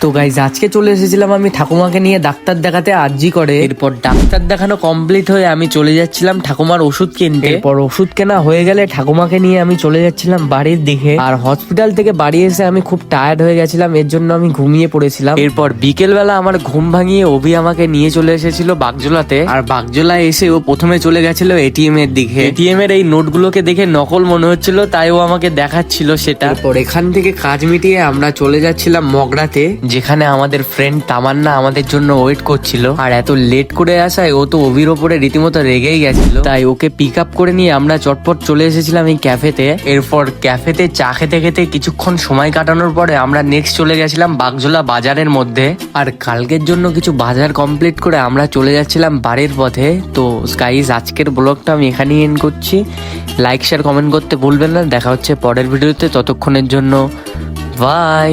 তো গাইজ আজকে চলে এসেছিলাম আমি ঠাকুমাকে নিয়ে ডাক্তার দেখাতে আরজি করে। এরপর ডাক্তার দেখানো কমপ্লিট হয়ে আমি চলে যাচ্ছিলাম ঠাকুমার ওষুধ কিনতে। এরপর ওষুধ কেনা হয়ে গেলে ঠাকুমাকে নিয়ে আমি চলে যাচ্ছিলাম বাড়ির দিকে। আর হসপিটাল থেকে বাড়ি এসে আমি খুব টায়ার্ড হয়ে গেছিলাম, এর জন্য আমি ঘুমিয়ে পড়েছিলাম। এরপর বিকেল বেলা আমার ঘুম ভাঙিয়ে অভি আমাকে নিয়ে চলে এসেছিল বাগজোলাতে। আর বাগজোলা এসে ও প্রথমে চলে গেছিল এটিএম এর দিকে। এটিএম এর এই নোটগুলোকে দেখে নকল মনে হচ্ছিল, তাই ও আমাকে দেখাচ্ছিল সেটা। এরপর এখান থেকে কাজ মিটিয়ে আমরা চলে যাচ্ছিলাম মগরাতে, যেখানে আমাদের ফ্রেন্ড তামান্না আমাদের জন্য ওয়েট করছিল। আর এত লেট করে আসায় ও তো অভির ওপরে রীতিমতো রেগেই গেছিল, তাই ওকে পিক আপ করে নিয়ে আমরা চটপট চলে এসেছিলাম এই ক্যাফেতে। এরপর ক্যাফেতে চা খেতে খেতে কিছুক্ষণ সময় কাটানোর পরে আমরা নেক্সট চলে গেছিলাম বাগজোলা বাজারের মধ্যে। আর কালকের জন্য কিছু বাজার কমপ্লিট করে আমরা চলে যাচ্ছিলাম বাড়ির পথে। তো গাইস আজকের ব্লগটা আমি এখানেই এন্ড করছি। লাইক শেয়ার কমেন্ট করতে ভুলবেন না। দেখা হচ্ছে পরের ভিডিওতে, ততক্ষণের জন্য বাই।